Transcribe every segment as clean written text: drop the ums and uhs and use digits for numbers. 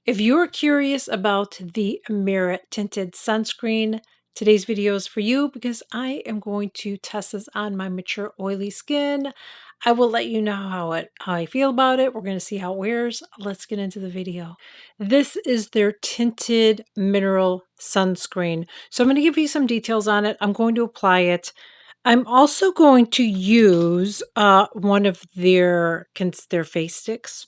If you're curious about the Merit Tinted Sunscreen, today's video is for you because I am going to test this on my mature oily skin. I will let you know how I feel about it. We're going to see how it wears. Let's get into the video. This is their tinted mineral sunscreen. So I'm going to give you some details on it. I'm going to apply it. I'm also going to use one of their face sticks.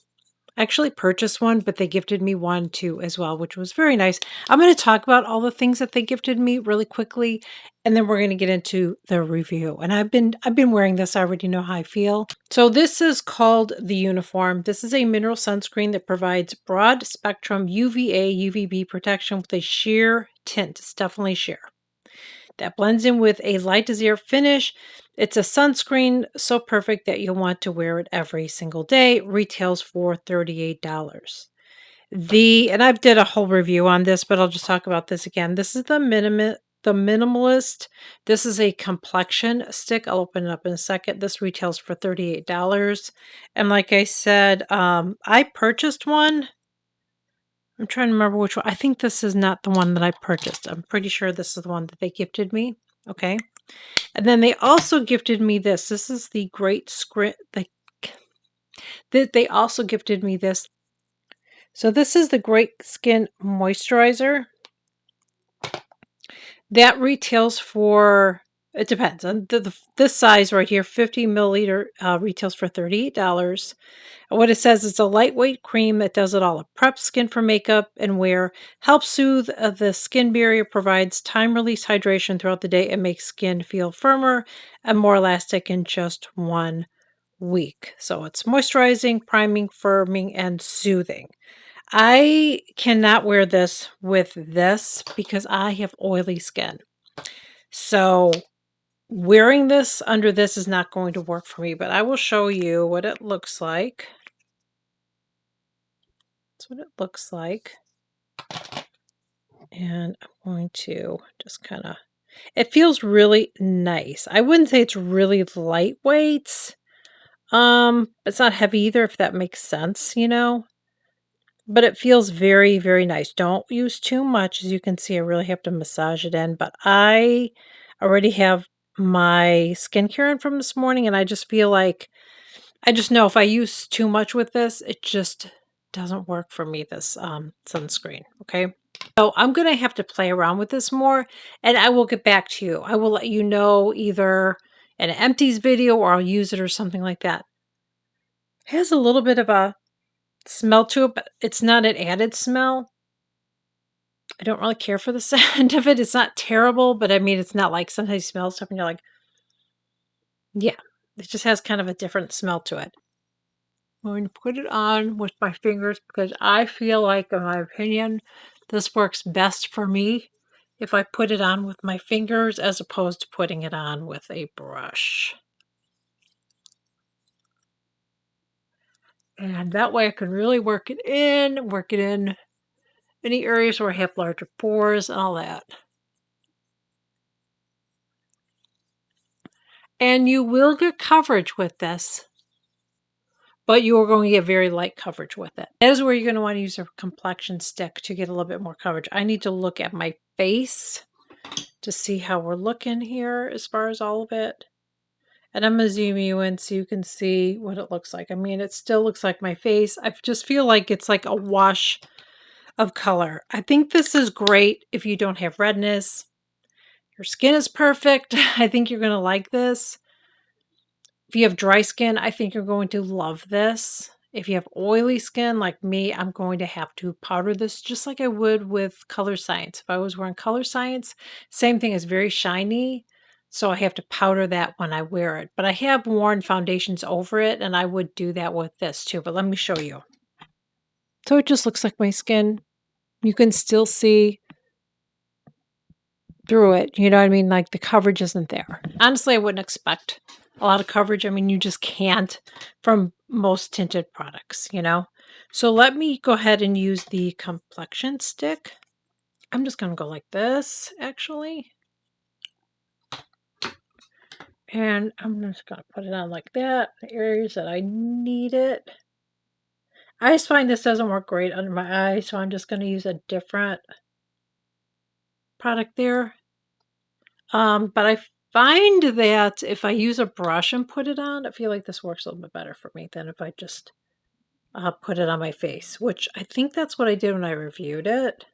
I actually purchased one, but they gifted me one too as well, which was very nice. I'm going to talk about all the things that they gifted me really quickly, and then we're going to get into the review. And I've been wearing this. I already know how I feel. So this is called the Uniform. This is a mineral sunscreen that provides broad spectrum UVA UVB protection with a sheer tint. It's definitely sheer. That blends in with a light to zero finish. It's a sunscreen so perfect that you'll want to wear it every single day. It retails for $38. And I've did a whole review on this, but I'll just talk about this again. This is the minimalist. This is a complexion stick. I'll open it up in a second. This retails for $38. And like I said, I purchased one. I'm trying to remember which one. I think this is not the one that I purchased. I'm pretty sure this is the one that they gifted me. Okay. And then they also gifted me this. This is the Great Script. They also gifted me this. So this is the Great Skin Moisturizer. That retails for, it depends on this size right here, 50 milliliter retails for $38. What it says is a lightweight cream that does it all. It preps skin for makeup and wear, helps soothe the skin barrier, provides time-release hydration throughout the day, and makes skin feel firmer and more elastic in just 1 week. So it's moisturizing, priming, firming, and soothing. I cannot wear this with this because I have oily skin. So wearing this under this is not going to work for me, but I will show you what it looks like. That's what it looks like. And I'm going to just kind of, it feels really nice. I wouldn't say it's really lightweight. It's not heavy either, if that makes sense, but it feels very, very nice. Don't use too much. As you can see, I really have to massage it in, but I already have my skincare in from this morning, and I just feel like, I just know if I use too much with this, it just doesn't work for me, this sunscreen. Okay. So I'm going to have to play around with this more, and I will get back to you. I will let you know either in an empties video or I'll use it or something like that. It has a little bit of a smell to it, but it's not an added smell. I don't really care for the scent of it. It's not terrible, but I mean, it's not like sometimes you smell stuff and you're like, yeah, it just has kind of a different smell to it. I'm going to put it on with my fingers because I feel like, in my opinion, this works best for me if I put it on with my fingers as opposed to putting it on with a brush. And that way I can really work it in any areas where I have larger pores and all that. And you will get coverage with this, but you are going to get very light coverage with it. That is where you're going to want to use a complexion stick to get a little bit more coverage. I need to look at my face to see how we're looking here as far as all of it. And I'm going to zoom you in so you can see what it looks like. I mean, it still looks like my face. I just feel like it's like a wash of color. I think this is great if you don't have redness. Your skin is perfect. I think you're going to like this. If you have dry skin, I think you're going to love this. If you have oily skin like me, I'm going to have to powder this just like I would with Color Science. If I was wearing Color Science, same thing, is very shiny. So I have to powder that when I wear it. But I have worn foundations over it, and I would do that with this too. But let me show you. So it just looks like my skin. You can still see through it. You know what I mean? Like the coverage isn't there. Honestly, I wouldn't expect a lot of coverage. I mean, you just can't from most tinted products, So let me go ahead and use the complexion stick. I'm just going to go like this, actually. And I'm just going to put it on like that, the areas that I need it. I just find this doesn't work great under my eyes, so I'm just gonna use a different product there. But I find that if I use a brush and put it on, I feel like this works a little bit better for me than if I just put it on my face, which I think that's what I did when I reviewed it.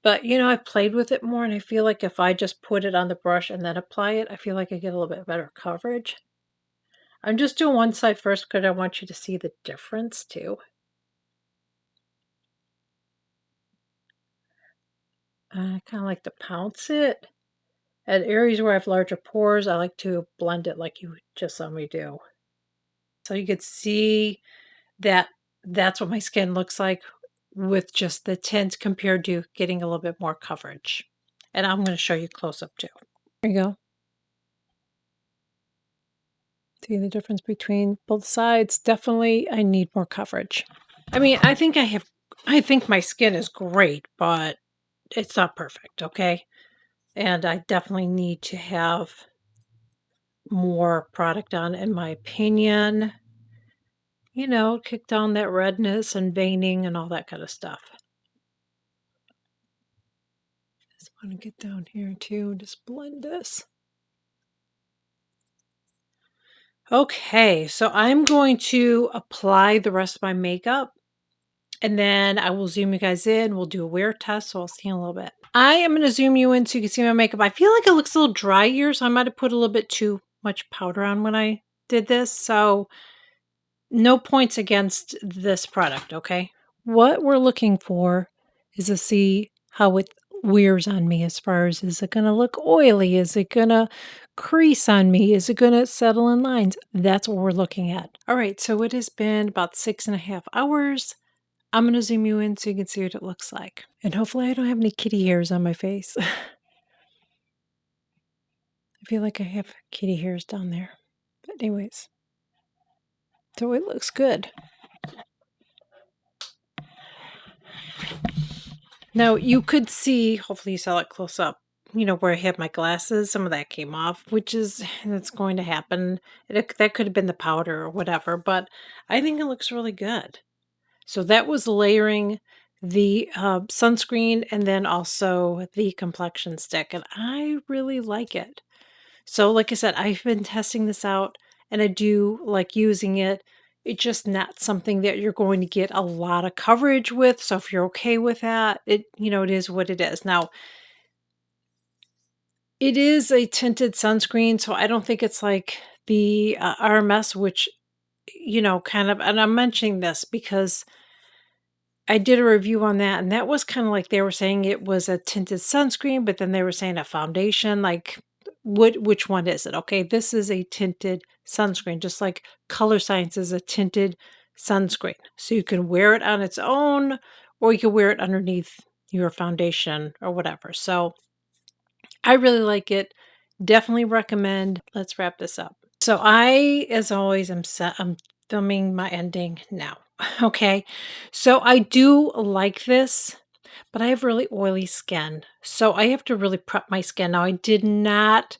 But, I played with it more, and I feel like if I just put it on the brush and then apply it, I feel like I get a little bit better coverage. I'm just doing one side first because I want you to see the difference too. I kind of like to pounce it. At areas where I have larger pores, I like to blend it like you just saw me do. So you could see that that's what my skin looks like with just the tint compared to getting a little bit more coverage. And I'm going to show you close up too. There you go. See the difference between both sides? Definitely, I need more coverage. I mean, I think my skin is great, but it's not perfect, okay? And I definitely need to have more product on, in my opinion. Kick down that redness and veining and all that kind of stuff. Just want to get down here too, just blend this. Okay, so I'm going to apply the rest of my makeup, and then I will zoom you guys in. We'll do a wear test, so I'll see you in a little bit. I am going to zoom you in so you can see my makeup. I feel like it looks a little dry here, so I might have put a little bit too much powder on when I did this, so no points against this product, okay? What we're looking for is to see how it wears on me as far as, is it gonna look oily? Is it gonna crease on me? Is it gonna settle in lines? That's what we're looking at. All right, so it has been about 6.5 hours. I'm gonna zoom you in so you can see what it looks like. And hopefully I don't have any kitty hairs on my face. I feel like I have kitty hairs down there. But anyways, so it looks good. Now you could see, hopefully you saw it close up, where I had my glasses, some of that came off, which is, that's going to happen. That could have been the powder or whatever, but I think it looks really good. So that was layering the sunscreen and then also the complexion stick, and I really like it. So like I said, I've been testing this out and I do like using it. It's just not something that you're going to get a lot of coverage with. So if you're okay with that, it is what it is. Now, it is a tinted sunscreen, so I don't think it's like the RMS, which, kind of, and I'm mentioning this because I did a review on that, and that was kind of like they were saying it was a tinted sunscreen, but then they were saying a foundation. Like, which one is it? Okay, this is a tinted sunscreen, just like Color Science is a tinted sunscreen. So you can wear it on its own, or you can wear it underneath your foundation or whatever. So I really like it. Definitely recommend. Let's wrap this up. So I, as always, I'm filming my ending now. Okay. So I do like this, but I have really oily skin. So I have to really prep my skin. Now I did not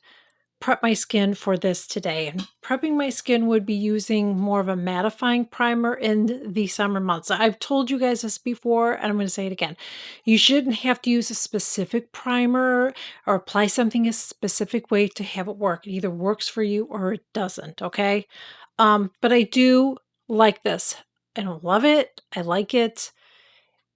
prep my skin for this today. And prepping my skin would be using more of a mattifying primer in the summer months. I've told you guys this before, and I'm going to say it again. You shouldn't have to use a specific primer or apply something a specific way to have it work. It either works for you or it doesn't, okay? But I do like this. I don't love it. I like it.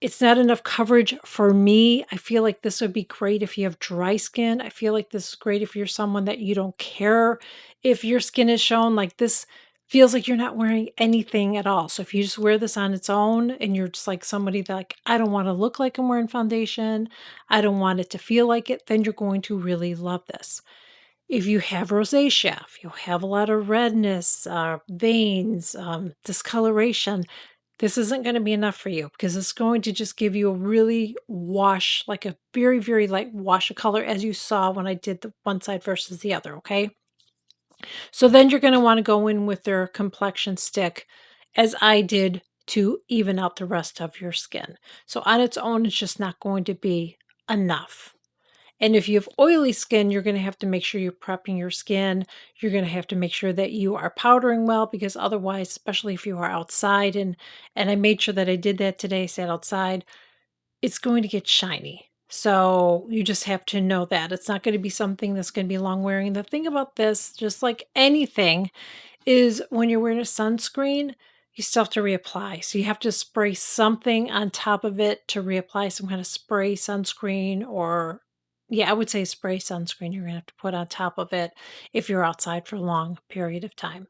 It's not enough coverage for me. I feel like this would be great if you have dry skin. I feel like this is great if you're someone that you don't care if your skin is shown. Like, this feels like you're not wearing anything at all. So if you just wear this on its own and you're just like somebody that, like, I don't want to look like I'm wearing foundation, I don't want it to feel like it, then you're going to really love this. If you have rosacea, if you have a lot of redness, veins, discoloration, this isn't going to be enough for you because it's going to just give you a really wash, like a very, very light wash of color, as you saw when I did the one side versus the other. Okay. So then you're going to want to go in with their complexion stick, as I did, to even out the rest of your skin. So on its own, it's just not going to be enough. And if you have oily skin, you're gonna have to make sure you're prepping your skin. You're gonna have to make sure that you are powdering well because otherwise, especially if you are outside and I made sure that I did that today, sat outside, it's going to get shiny. So you just have to know that. It's not going to be something that's going to be long wearing. And the thing about this, just like anything, is when you're wearing a sunscreen, you still have to reapply. So you have to spray something on top of it to reapply some kind of spray sunscreen or yeah, I would say spray sunscreen you're gonna have to put on top of it if you're outside for a long period of time.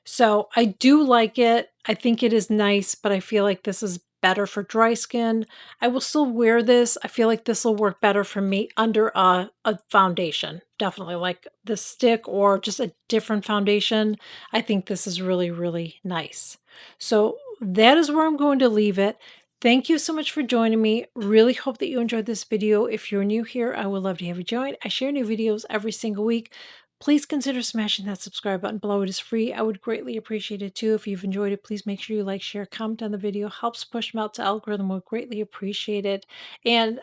So I do like it. I think it is nice, but I feel like this is better for dry skin. I will still wear this. I feel like this will work better for me under a foundation. Definitely like the stick or just a different foundation. I think this is really, really nice. So that is where I'm going to leave it. Thank you so much for joining me. Really hope that you enjoyed this video. If you're new here, I would love to have you join. I share new videos every single week. Please consider smashing that subscribe button below. It is free. I would greatly appreciate it too. If you've enjoyed it, please make sure you like, share, comment on the video. Helps push them out to algorithm. Would greatly appreciate it. And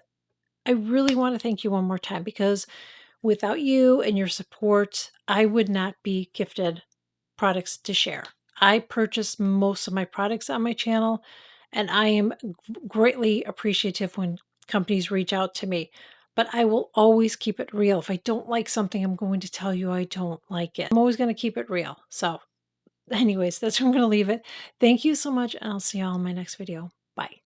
I really want to thank you one more time because without you and your support, I would not be gifted products to share. I purchase most of my products on my channel, and I am greatly appreciative when companies reach out to me. But I will always keep it real. If I don't like something, I'm going to tell you I don't like it. I'm always going to keep it real. So, anyways, that's where I'm going to leave it. Thank you so much, and I'll see you all in my next video. Bye.